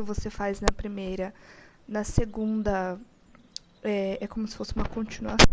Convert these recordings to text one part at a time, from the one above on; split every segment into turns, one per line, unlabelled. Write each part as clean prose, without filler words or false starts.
que você faz na primeira, na segunda é como se fosse uma continuação.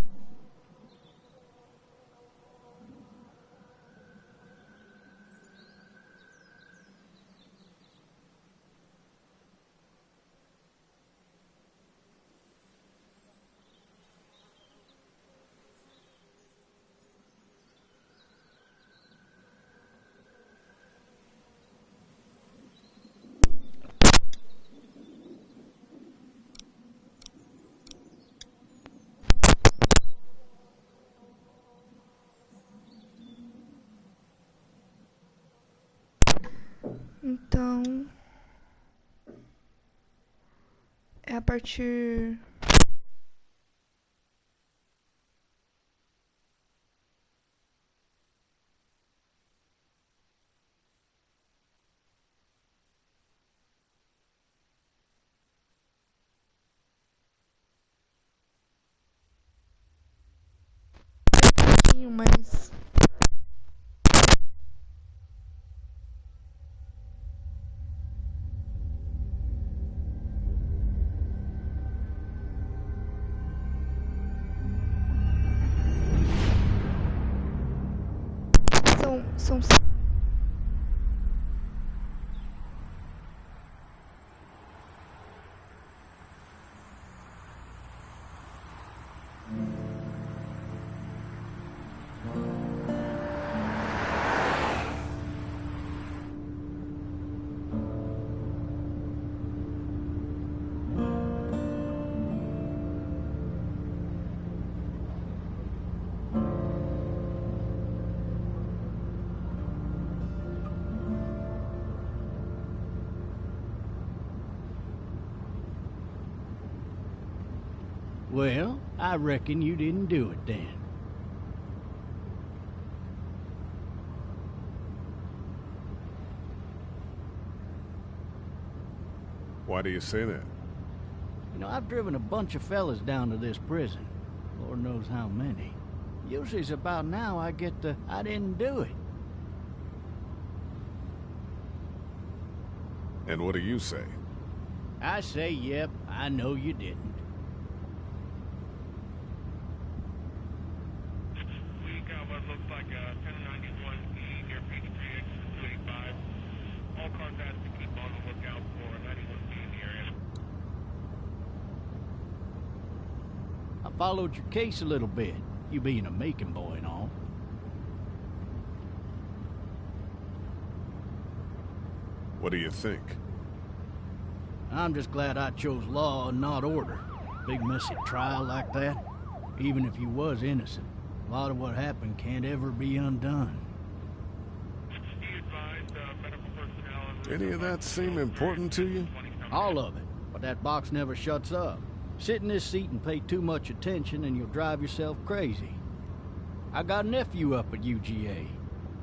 Então, é a partir... mas... São
Well, I reckon you didn't do it then.
Why do you say that?
You know, I've driven a bunch of fellas down to this prison. Lord knows how many. Usually it's about now I get the, I didn't do it.
And what do you say?
I say, yep, I know you didn't.
We got what looks like a 1091E near Ps4 285. All cars have to keep on the lookout for a 91B in the area.
I followed your case a little bit, you being a Macon boy and all.
What do you think?
I'm just glad I chose law and not order. Big messy trial like that, even if you was innocent, a lot of what happened can't ever be undone.
He advised medical personnel...
Any of that seem important to you?
All of it, but that box never shuts up. Sit in this seat and pay too much attention and you'll drive yourself crazy. I got a nephew up at UGA.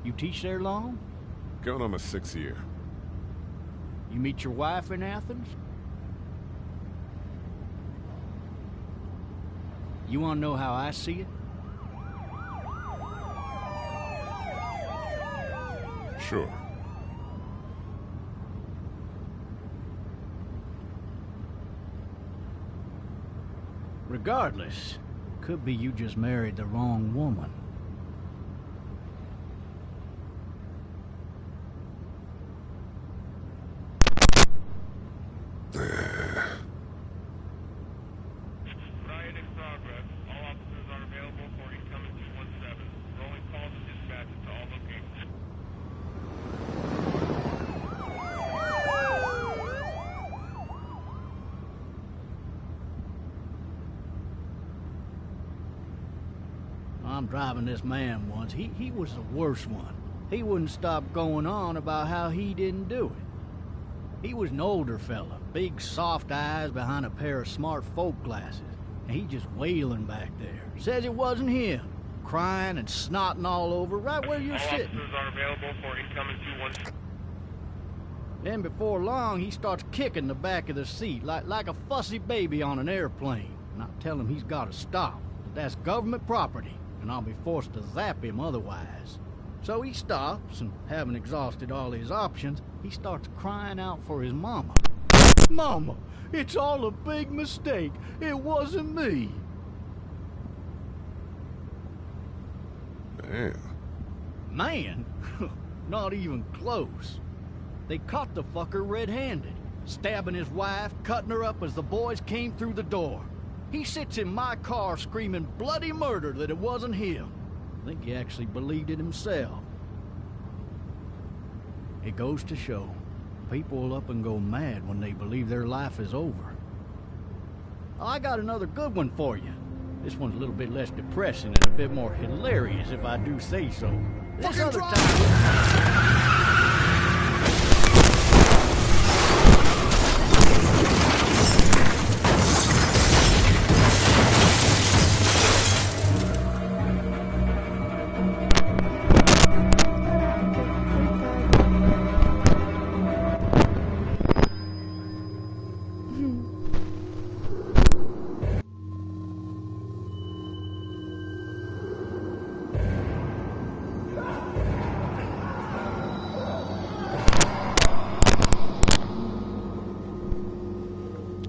You teach there long?
Going on my 6th year.
You meet your wife in Athens? You want to know how I see it?
Sure.
Regardless, could be you just married the wrong woman.
Riot in progress. All officers are available for incoming 217. Rolling calls and dispatches to all locations.
I'm driving this man once. He was the worst one. He wouldn't stop going on about how he didn't do it. He was an older fella, big soft eyes behind a pair of smart folk glasses. And he just wailing back there. Says it wasn't him. Crying and snotting all over right where you're sitting.
All officers are available for incoming 217.
Then before long, he starts kicking the back of the seat like a fussy baby on an airplane. And I tell him he's got to stop. That that's government property, and I'll be forced to zap him otherwise. So he stops, and having exhausted all his options, he starts crying out for his mama. Mama, it's all a big mistake. It wasn't me.
Man.
Man? Not even close. They caught the fucker red-handed, stabbing his wife, cutting her up as the boys came through the door. He sits in my car screaming bloody murder that it wasn't him. I think he actually believed it himself. It goes to show, people will up and go mad when they believe their life is over. I got another good one for you. This one's a little bit less depressing and a bit more hilarious, if I do say so. This other time...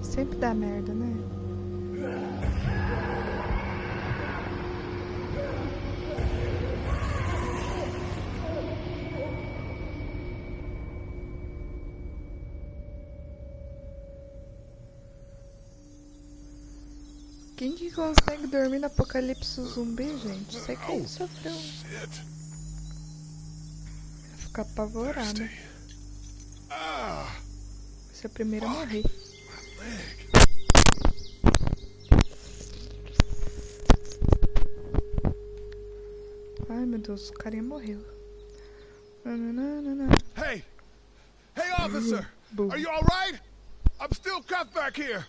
Sempre dá merda, né? Quem que consegue dormir no apocalipse zumbi, gente? Sei que ele sofreu.
Shit.
Vai ficar apavorado.
Thirsty. Ah,
Vai ser a primeira a morrer.
my leg.
Ai, meu Deus, o carinha morreu. Nananana.
Hey! Hey, officer!
Boom.
Are you alright? I'm still cuffed back here!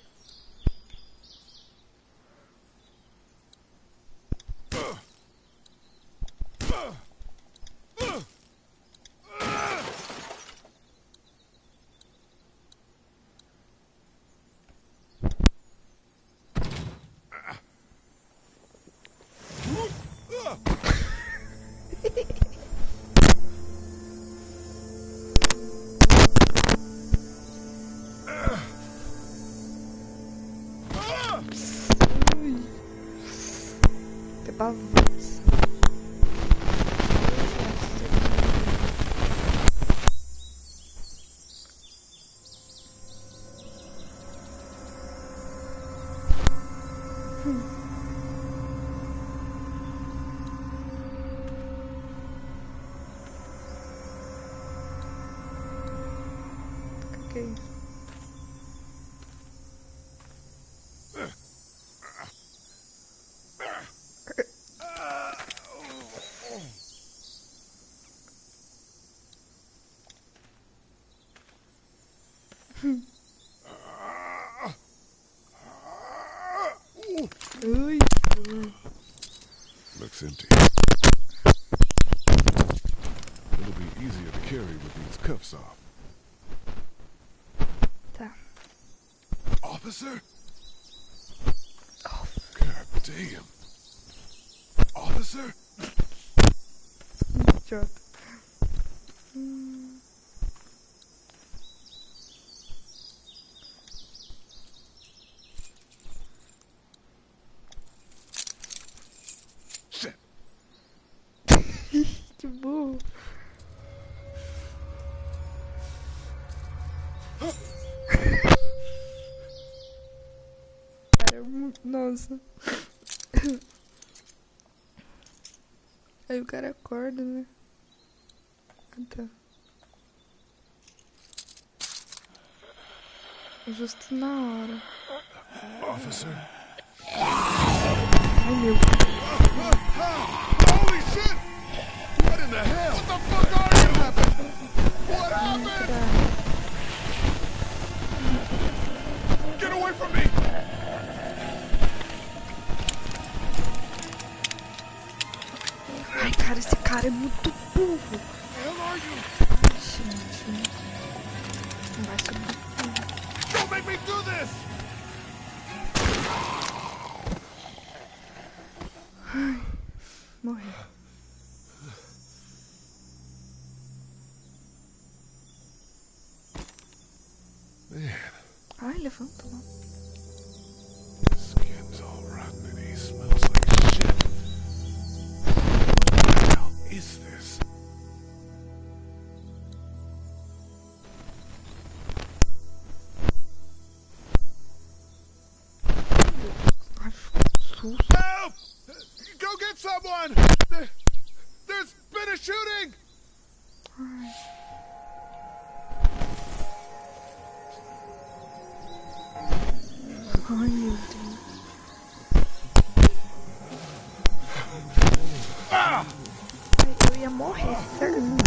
Que pavos. Que é isso? Ui.
Looks empty. It'll be easier to carry with these cuffs off.
Tá.
Officer?
God damn.
Officer?
Idiota.
Shit.
Que burro. Cara, nossa. Aí o cara acorda, né? Ah, tá. Justo na hora.
Officer?
Ai, meu.
Holy shit! What in the hell? What the fuck are you? What happened? Get away from me!
Ai, cara, esse cara é muito burro.
Where are you?
Gente. Não vai subir.
Don't make me do this!
Morreu.
Man,
Ai, levanta lá.
His skin's all rotten and he smells like shit. What the hell is this?
Ai, susto.
Help! Go get someone! There's been a shooting!
Ai, meu Deus. Ai, eu ia morrer, certo?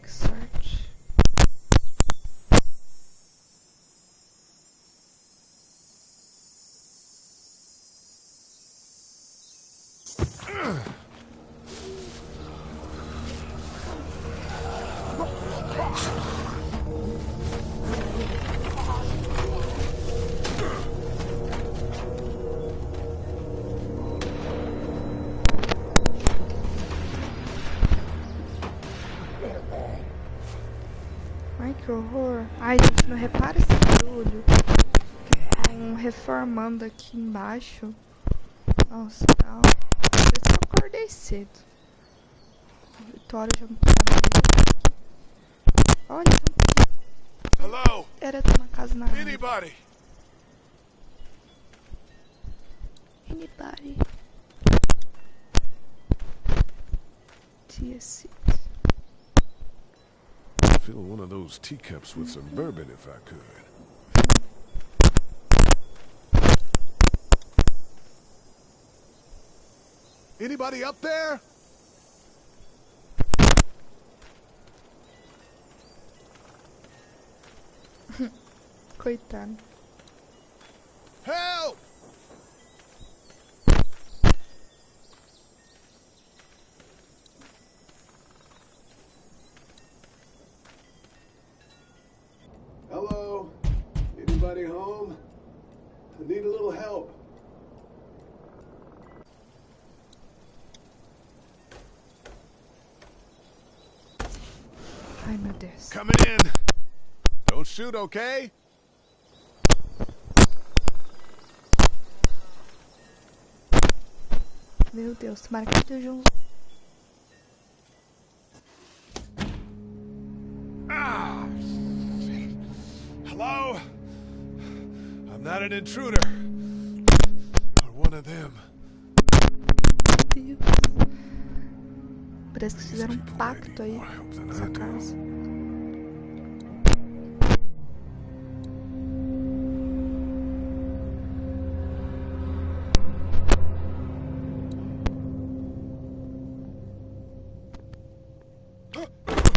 Que sorte. Ai, que horror. Ai, gente, não repara esse barulho? Que estão reformando aqui embaixo. Nossa, tá. Por isso que eu acordei cedo. A Vitória já não tá mais. Olha,
Hello?
era ter uma casa na área.
Anybody?
Anybody? Ts.
Fill one of those teacups with some bourbon if I could.
Anybody up there?
Coitado.
Help!
Hello? Anybody home? I need a little help.
Ai, meu Deus.
Coming in. Don't shoot, okay?
Meu Deus, tomara que esteja um...
Ah! Hello? I'm not an intruder. Or one of them.
Deus. Parece que fizeram um pacto aí nessa casa.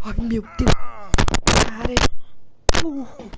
Ai, meu Deus. Cara, é burro.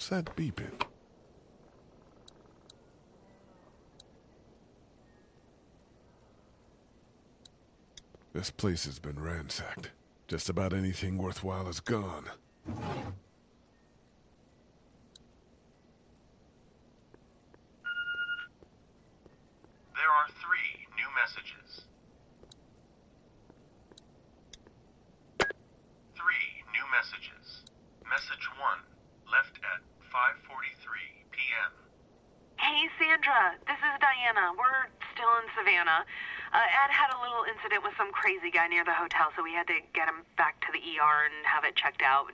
What's that beeping? This place has been ransacked. Just about anything worthwhile is gone.
messages. 3 new messages. Message 1, left at 5:43 p.m.
Hey, Sandra. This is Diana. We're still in Savannah. Ed had a little incident with some crazy guy near the hotel, so we had to get him back to the ER and have it checked out.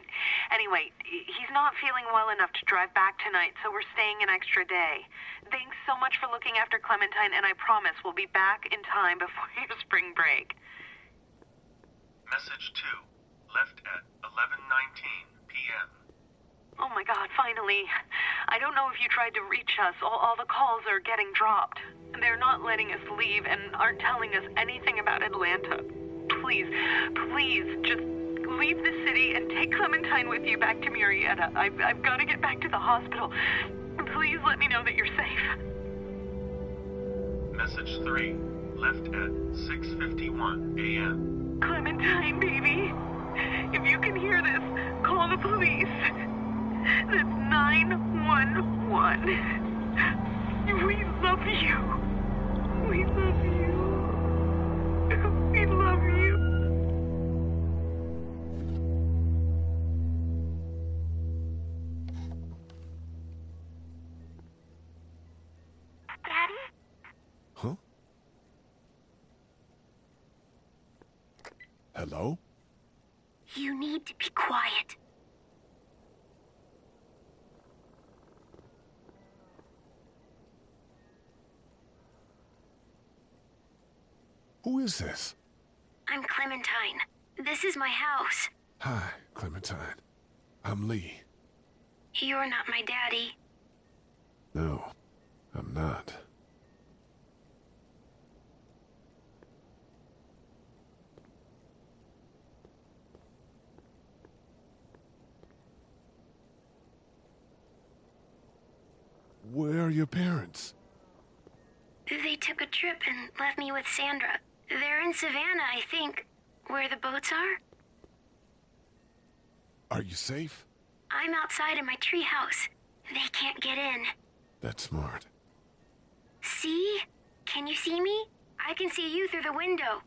Anyway, he's not feeling well enough to drive back tonight, so we're staying an extra day. Thanks so much for looking after Clementine, and I promise we'll be back in time before your spring break.
Message 2, left at 11:19 p.m.
Oh my God, finally. I don't know if you tried to reach us. All the calls are getting dropped. They're not letting us leave and aren't telling us anything about Atlanta. Please, just leave the city and take Clementine with you back to Murrieta. I've got to get back to the hospital. Please let me know that you're safe.
Message 3, left at 6:51 a.m.
Clementine, baby. If you can hear this, call the police. That's 911. We love you. We love you. We love you. Daddy?
Huh? Hello?
You need to be quiet.
Who is this?
I'm Clementine. This is my house.
Hi, Clementine. I'm Lee.
You're not my daddy.
No, I'm not. Where are your parents?
They took a trip and left me with Sandra. They're in Savannah, I think. Where the boats are?
Are you safe?
I'm outside in my treehouse. They can't get in.
That's smart.
See? Can you see me? I can see you through the window.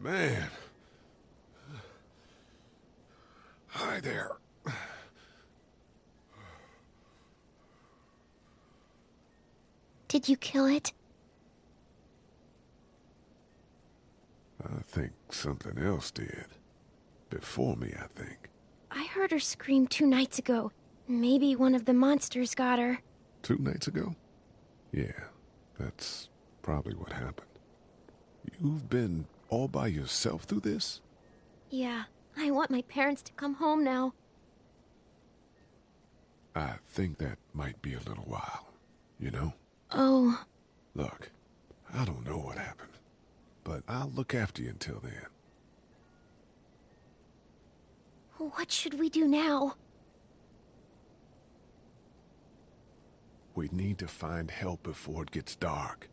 Man. Hi there.
Did you kill it?
I think something else did. Before me, I think.
I heard her scream 2 nights ago. Maybe one of the monsters got her.
2 nights ago? Yeah, that's probably what happened. You've been all by yourself through this?
Yeah, I want my parents to come home now.
I think that might be a little while, you know?
Oh.
Look, I don't know what happened, but I'll look after you until then.
What should we do now?
We need to find help before it gets dark.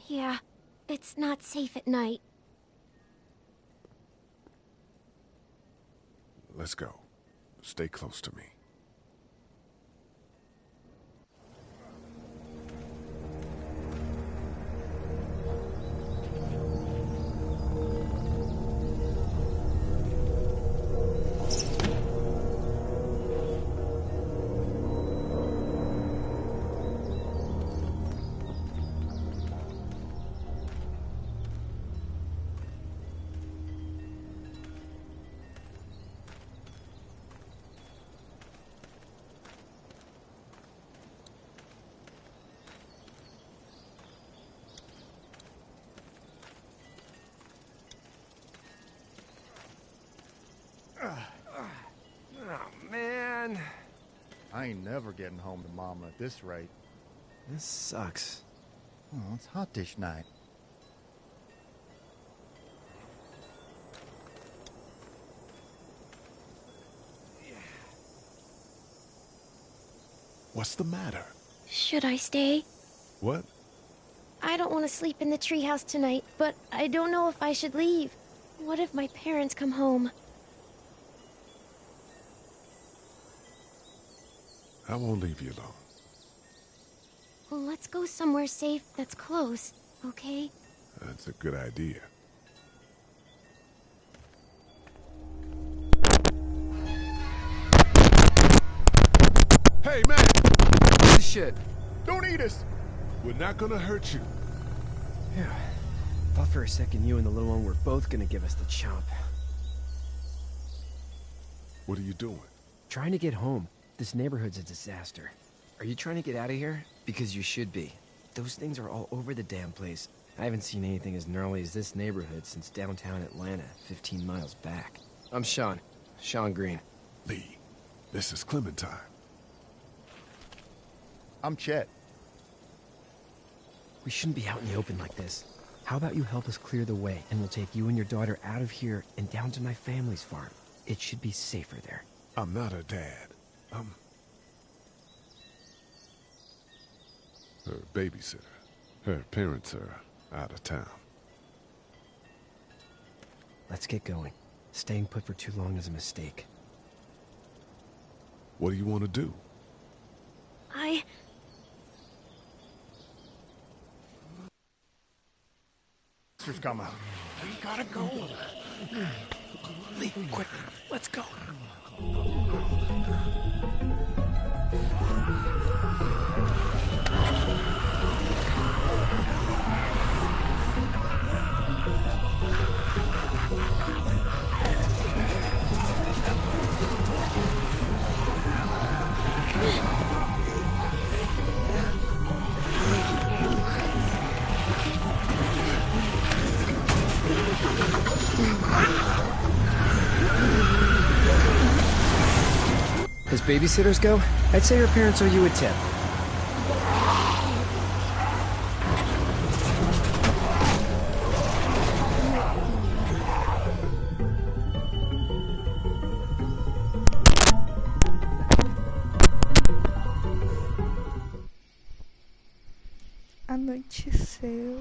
Yeah, it's not safe at night.
Let's go. Stay close to me.
man.
I ain't never getting home to Mama at this rate.
This sucks.
Oh, it's hot this night.
What's the matter?
Should I stay?
What?
I don't want to sleep in the treehouse tonight, but I don't know if I should leave. What if my parents come home?
I won't leave you alone.
Well, let's go somewhere safe that's close, okay?
That's a good idea. Hey, man!
This shit.
Don't eat us! We're not gonna hurt you.
Yeah. Thought for a second you and the little one were both gonna give us the chomp.
What are you doing?
Trying to get home. This neighborhood's a disaster. Are you trying to get out of here? Because you should be. Those things are all over the damn place. I haven't seen anything as gnarly as this neighborhood since downtown Atlanta, 15 miles back. I'm Sean. Sean Green.
Lee, this is Clementine.
I'm Chet.
We shouldn't be out in the open like this. How about you help us clear the way, and we'll take you and your daughter out of here and down to my family's farm. It should be safer there.
I'm not her dad. I'm her babysitter. Her parents are out of town.
Let's get going. Staying put for too long is a mistake.
What do you want to do?
Monsters come out.
We gotta go. Lee, quick, let's go. As babysitters go, I'd say your parents owe you a tip.
Anoiteceu.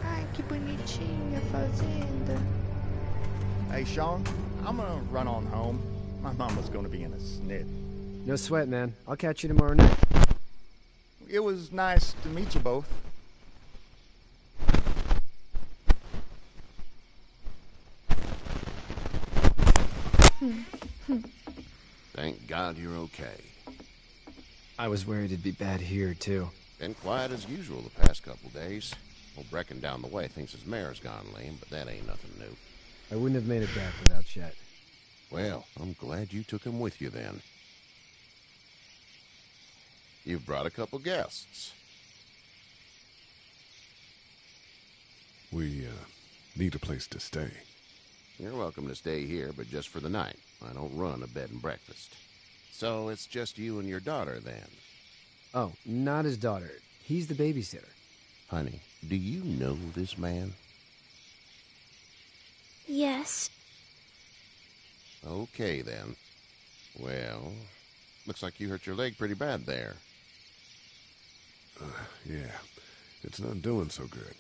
Ai, que bonitinha a fazenda.
Hey, Sean, I'm gonna run on home. My mama's gonna be in a snit.
No sweat, man. I'll catch you tomorrow night.
It was nice to meet you both.
Thank God you're okay.
I was worried it'd be bad here, too.
Been quiet as usual the past couple days. Old Brecken down the way thinks his mare's gone lame, but that ain't nothing new.
I wouldn't have made it back without Chet.
Well, I'm glad you took him with you then. You've brought a couple guests.
We, need a place to stay.
You're welcome to stay here, but just for the night. I don't run a bed and breakfast. So it's just you and your daughter, then?
Oh, not his daughter. He's the babysitter.
Honey, do you know this man?
Yes.
Okay, then. Well, looks like you hurt your leg pretty bad there.
Yeah, it's not doing so good.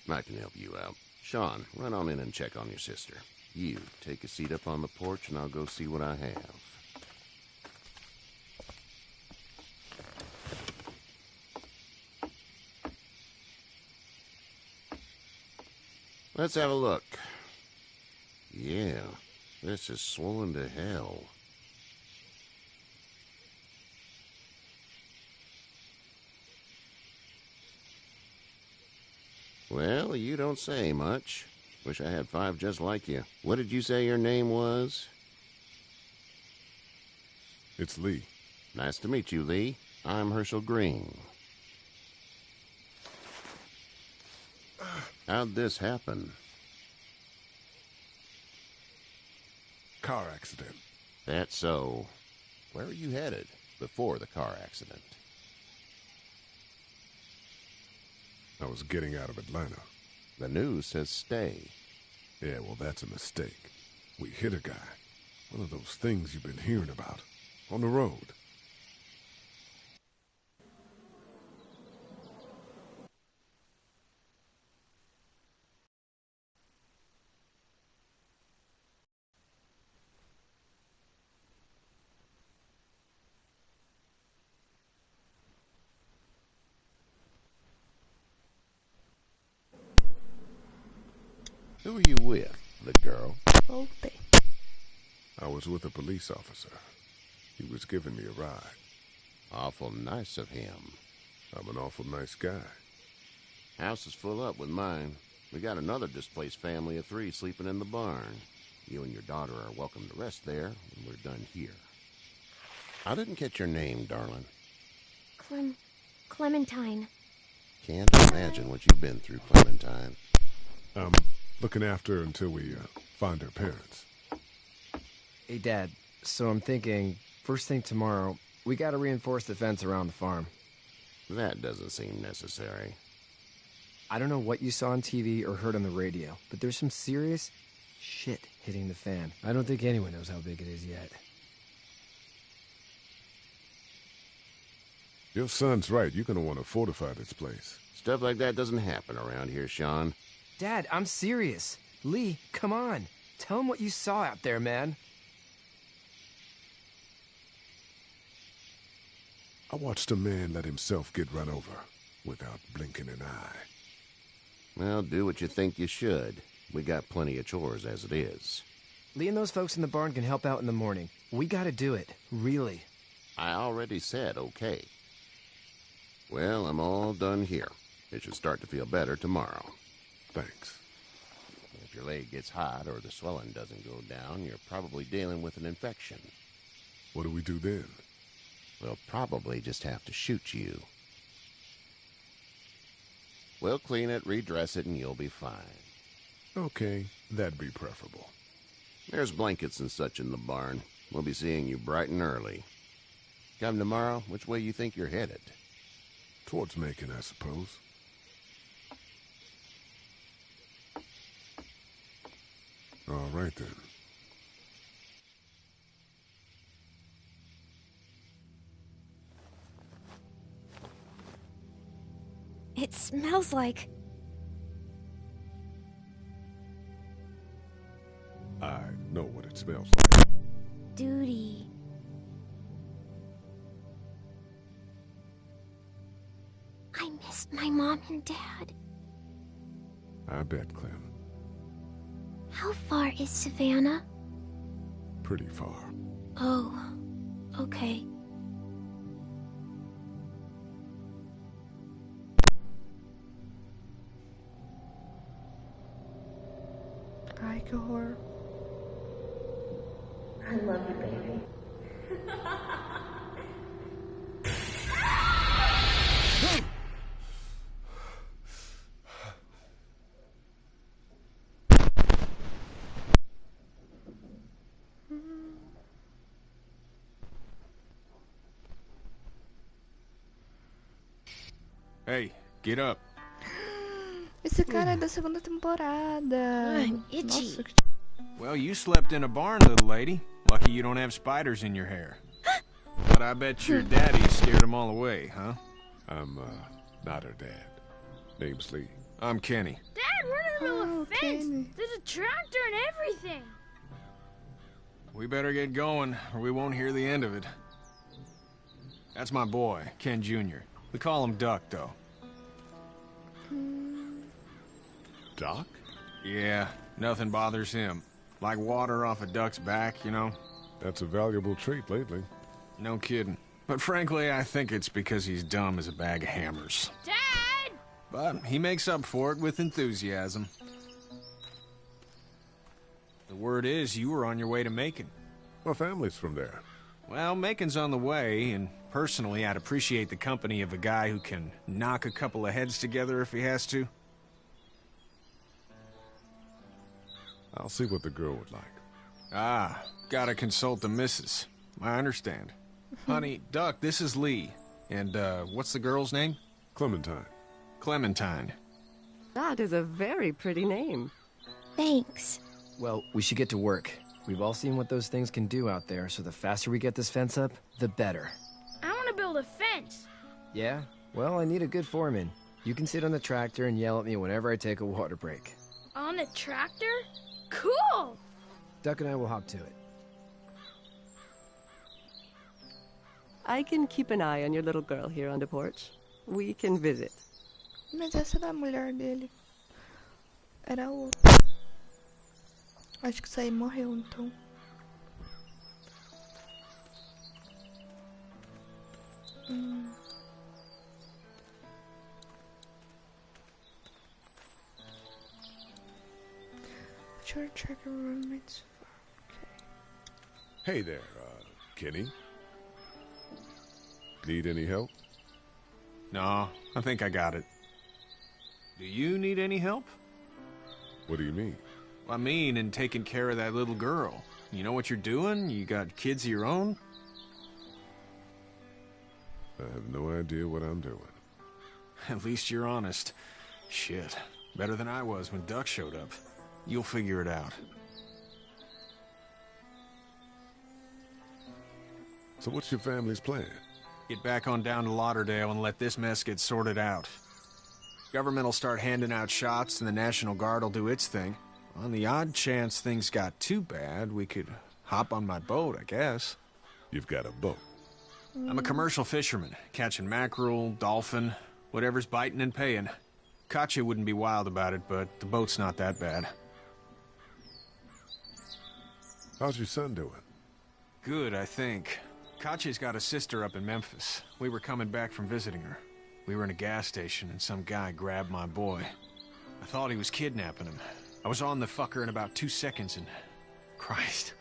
I can help you out. Sean, run on in and check on your sister. You, take a seat up on the porch and I'll go see what I have. Let's have a look. Yeah, this is swollen to hell. Well, you don't say much. Wish I had 5 just like you. What did you say your name was?
It's Lee.
Nice to meet you, Lee. I'm Herschel Green. How'd this happen?
Car accident.
That's so. Where were you headed before the car accident?
I was getting out of Atlanta.
The news says stay.
Yeah, well, that's a mistake. We hit a guy. One of those things you've been hearing about. On the road.
Who are you with? The girl?
Voltei.
I was with a police officer. He was giving me a ride.
Awful nice of him.
I'm an awful nice guy.
House is full up with mine. We got another displaced family of 3 sleeping in the barn. You and your daughter are welcome to rest there when we're done here. I didn't catch your name, darling.
Clementine.
Can't imagine what you've been through, Clementine.
Looking after her until we find her parents.
Hey, Dad. So I'm thinking, first thing tomorrow, we gotta reinforce the fence around the farm.
That doesn't seem necessary.
I don't know what you saw on TV or heard on the radio, but there's some serious shit hitting the fan. I don't think anyone knows how big it is yet.
Your son's right. You're gonna want to fortify this place.
Stuff like that doesn't happen around here, Sean.
Dad, I'm serious. Lee, come on. Tell him what you saw out there, man.
I watched a man let himself get run over without blinking an eye.
Well, do what you think you should. We got plenty of chores as it is.
Lee and those folks in the barn can help out in the morning. We gotta do it. Really.
I already said okay. Well, I'm all done here. It should start to feel better tomorrow.
Thanks.
If your leg gets hot or the swelling doesn't go down, you're probably dealing with an infection.
What do we do then?
We'll probably just have to shoot you. We'll clean it, redress it, and you'll be fine.
Okay, that'd be preferable.
There's blankets and such in the barn. We'll be seeing you bright and early. Come tomorrow, which way you think you're headed?
Towards Macon, I suppose. All right, then.
It smells like...
I know what it smells like.
duty. I miss my mom and dad.
I bet, Clem.
How far is Savannah?
Pretty far.
Oh, okay.
Ai, que horror.
I love you, baby.
Hey, get up.
Esse cara é da segunda temporada.
I'm itchy.
Nossa, que...
Well, you slept in a barn, little lady. Lucky you don't have spiders in your hair. But I bet your daddy scared them all away, huh?
I'm, not her dad. Name's Lee.
I'm Kenny.
Dad, we're in the middle of a fence.
Kenny.
There's a tractor and everything.
We better get going, or we won't hear the end of it. That's my boy, Ken Jr. We call him Duck, though.
Doc?
Yeah, nothing bothers him. Like water off a duck's back, you know?
That's a valuable trait lately.
No kidding. But frankly, I think it's because he's dumb as a bag of hammers.
Dad!
But he makes up for it with enthusiasm. The word is you were on your way to Macon.
My family's from there.
Well, Macon's on the way, and personally, I'd appreciate the company of a guy who can knock a couple of heads together if he has to.
I'll see what the girl would like.
Ah, gotta consult the missus. I understand. Honey, Duck, this is Lee. And, what's the girl's name?
Clementine.
Clementine.
That is a very pretty name.
Thanks.
Well, we should get to work. We've all seen what those things can do out there, so the faster we get this fence up, the better.
I want to build a fence.
Yeah? Well, I need a good foreman. You can sit on the tractor and yell at me whenever I take a water break.
On the tractor? Cool!
Duck and I will hop to it.
I can keep an eye on your little girl here on the porch. We can visit.
Mas essa era a mulher dele. Era outra. Acho que isso aí morreu, então. Sure, check your roommates.
Hey there, Kenny. Need any help?
No, I think I got it. Do you need any help?
What do you mean?
I mean, in taking care of that little girl. You know what you're doing? You got kids of your own?
I have no idea what I'm doing.
At least you're honest. Shit. Better than I was when Duck showed up. You'll figure it out.
So what's your family's plan?
Get back on down to Lauderdale and let this mess get sorted out. Government will start handing out shots and the National Guard will do its thing. On the odd chance things got too bad, we could hop on my boat, I guess.
You've got a boat?
I'm a commercial fisherman, catching mackerel, dolphin, whatever's biting and paying. Katya wouldn't be wild about it, but the boat's not that bad.
How's your son doing?
Good, I think. Katya's got a sister up in Memphis. We were coming back from visiting her. We were in a gas station and some guy grabbed my boy. I thought he was kidnapping him. I was on the fucker in about 2 seconds and... Christ.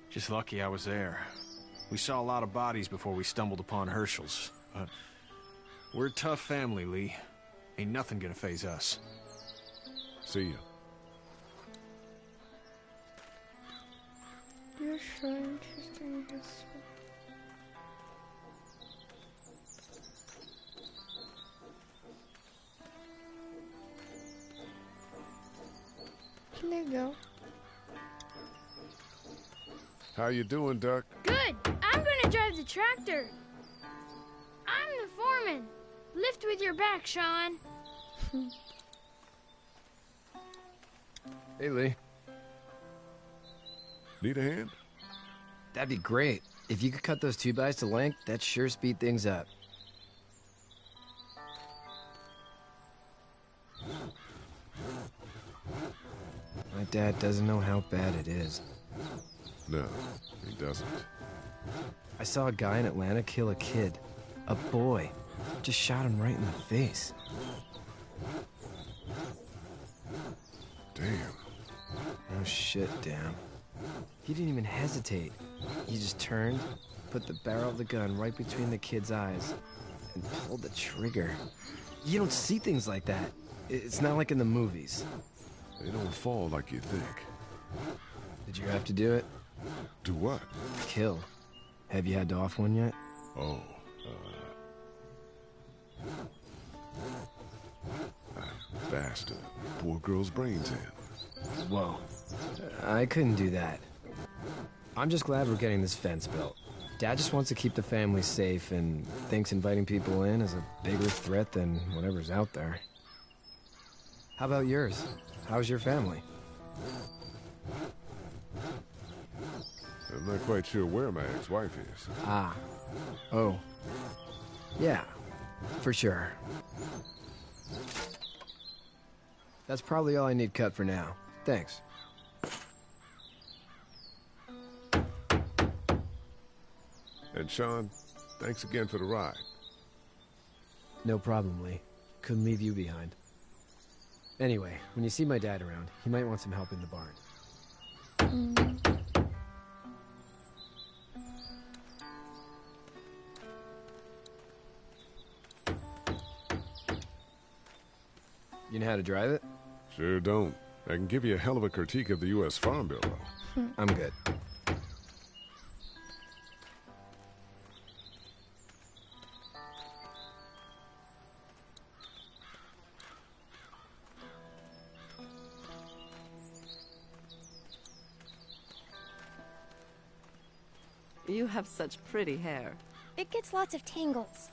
Just lucky I was there. We saw a lot of bodies before we stumbled upon Herschel's. But we're a tough family, Lee. Ain't nothing gonna faze us.
See ya.
You're so interesting. Que legal.
How you doing, Duck?
Good. I'm gonna drive the tractor. I'm the foreman. Lift with your back, Sean.
Hey, Lee.
Need a hand?
That'd be great. If you could cut those 2x to length, that'd sure speed things up. My dad doesn't know how bad it is.
No, he doesn't.
I saw a guy in Atlanta kill a kid. A boy. Just shot him right in the face.
Damn.
Oh shit, damn. He didn't even hesitate. He just turned, put the barrel of the gun right between the kid's eyes, and pulled the trigger. You don't see things like that. It's not like in the movies.
They don't fall like you think.
Did you have to do it?
Do what?
Kill. Have you had to off one yet?
Oh, I bashed a poor girl's brains in.
Whoa. I couldn't do that. I'm just glad we're getting this fence built. Dad just wants to keep the family safe and thinks inviting people in is a bigger threat than whatever's out there. How about yours? How's your family?
I'm not quite sure where my ex-wife is.
Ah. Oh. Yeah. For sure. That's probably all I need cut for now. Thanks.
And Sean, thanks again for the ride.
No problem, Lee. Couldn't leave you behind. Anyway, when you see my dad around, he might want some help in the barn. You know how to drive it?
Sure don't. I can give you a hell of a critique of the U.S. Farm Bill, though.
I'm good.
You have such pretty hair.
It gets lots of tangles.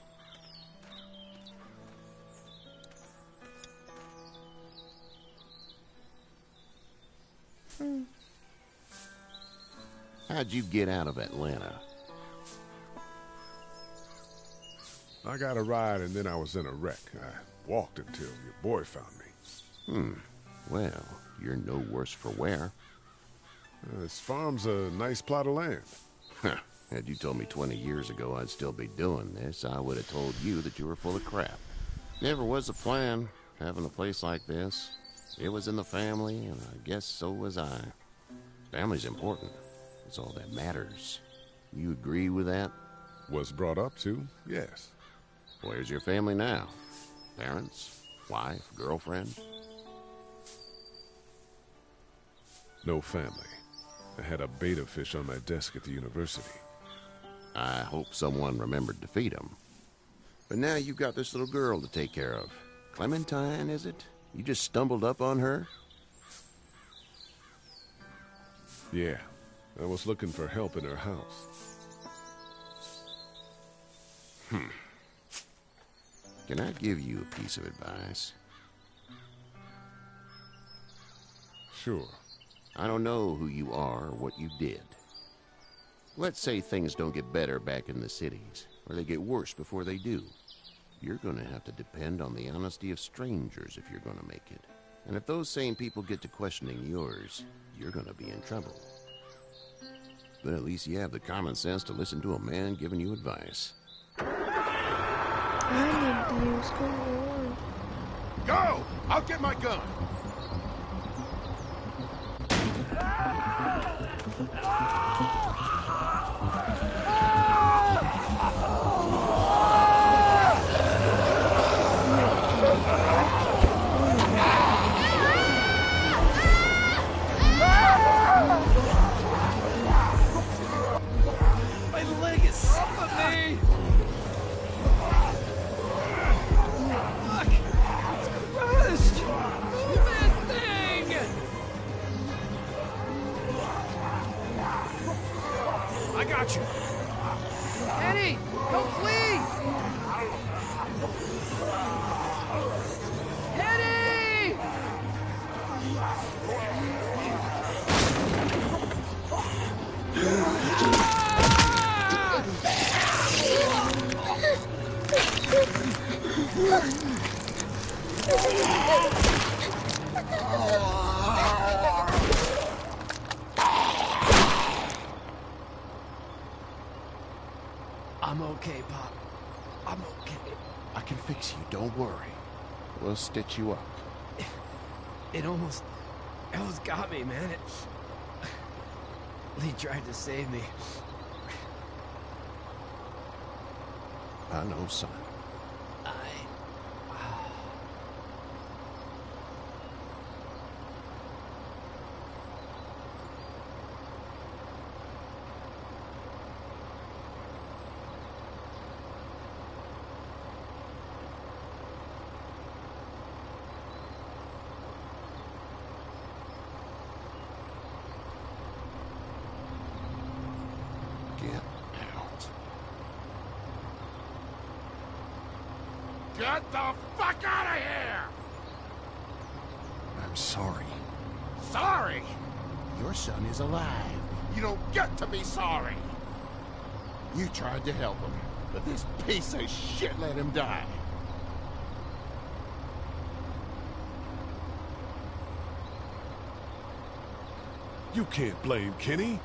How'd you get out of Atlanta?
I got a ride and then I was in a wreck. I walked until your boy found me.
Well, you're no worse for wear.
This farm's a nice plot of land.
Had you told me 20 years ago I'd still be doing this, I would have told you that you were full of crap. Never was a plan, having a place like this. It was in the family, and I guess so was I. Family's important. It's all that matters. You agree with that?
Was brought up to, yes.
Where's your family now? Parents? Wife? Girlfriend?
No family. I had a betta fish on my desk at the university.
I hope someone remembered to feed him. But now you've got this little girl to take care of. Clementine, is it? You just stumbled up on her?
Yeah. I was looking for help in her house.
Can I give you a piece of advice?
Sure.
I don't know who you are or what you did. Let's say things don't get better back in the cities, or they get worse before they do. You're going to have to depend on the honesty of strangers if you're going to make it. And if those same people get to questioning yours, you're going to be in trouble. But at least you have the common sense to listen to a man giving you advice.
Ai, meu Deus, que horror.
Go! I'll get my gun.
My leg is slipping me! Fuck! It's crushed! Move that thing!
I got you.
Eddie! Don't flee! Eddie! I'm okay, Pop. I'm okay.
I can fix you, don't worry. We'll stitch you up.
It almost got me, man. Lee tried to save me.
I know, son.
Get the fuck out of here!
I'm sorry.
Sorry?
Your son is alive.
You don't get to be sorry. You tried to help him, but this piece of shit let him die.
You can't blame Kenny.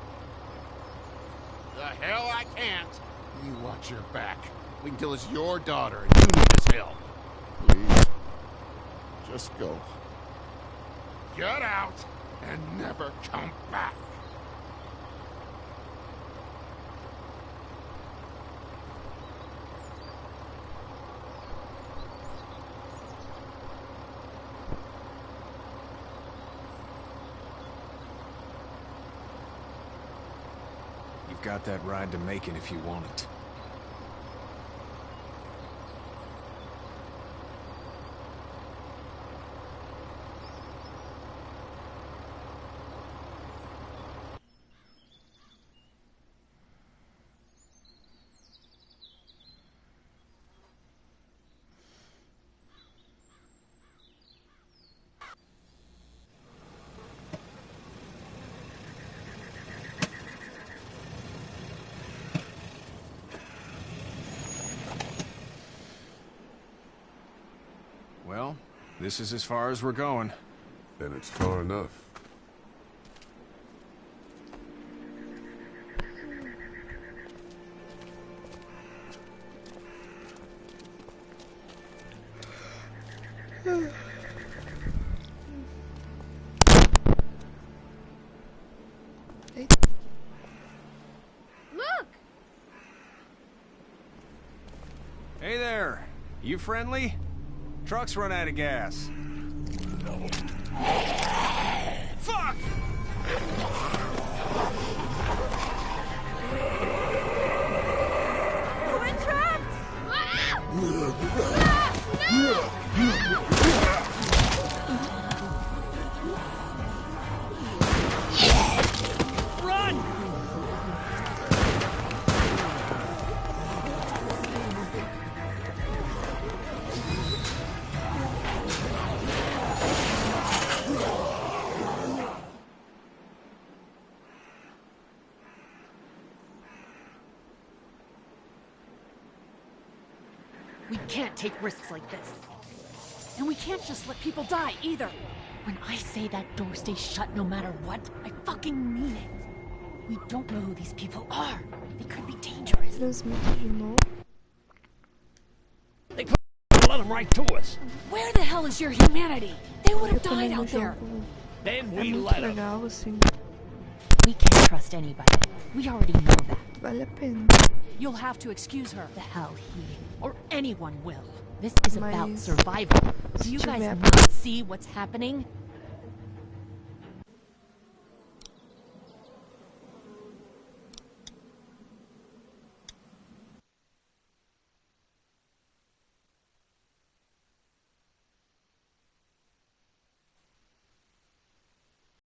The hell I can't. You watch your back. Wait until it's your daughter and you need his help.
Please,
Just go. Get out and never come back.
You've got that ride to Macon if you want it. Well, this is as far as we're going.
Then it's far enough.
Look!
Hey there. You friendly? Truck's run out of gas. Fuck!
We're trapped! Ah! Ah! No! Run!
We can't take risks like this. And we can't just let people die, either. When I say that door stays shut no matter what, I fucking mean it. We don't know who these people are. They could be dangerous.
They could let them right to us.
Where the hell is your humanity? They would have died out there.
Then we let them.
We can't trust anybody. We already know that.
Vale a pena.
You'll have to excuse her. The hell he or anyone will. This is about survival. Do you guys not see what's happening?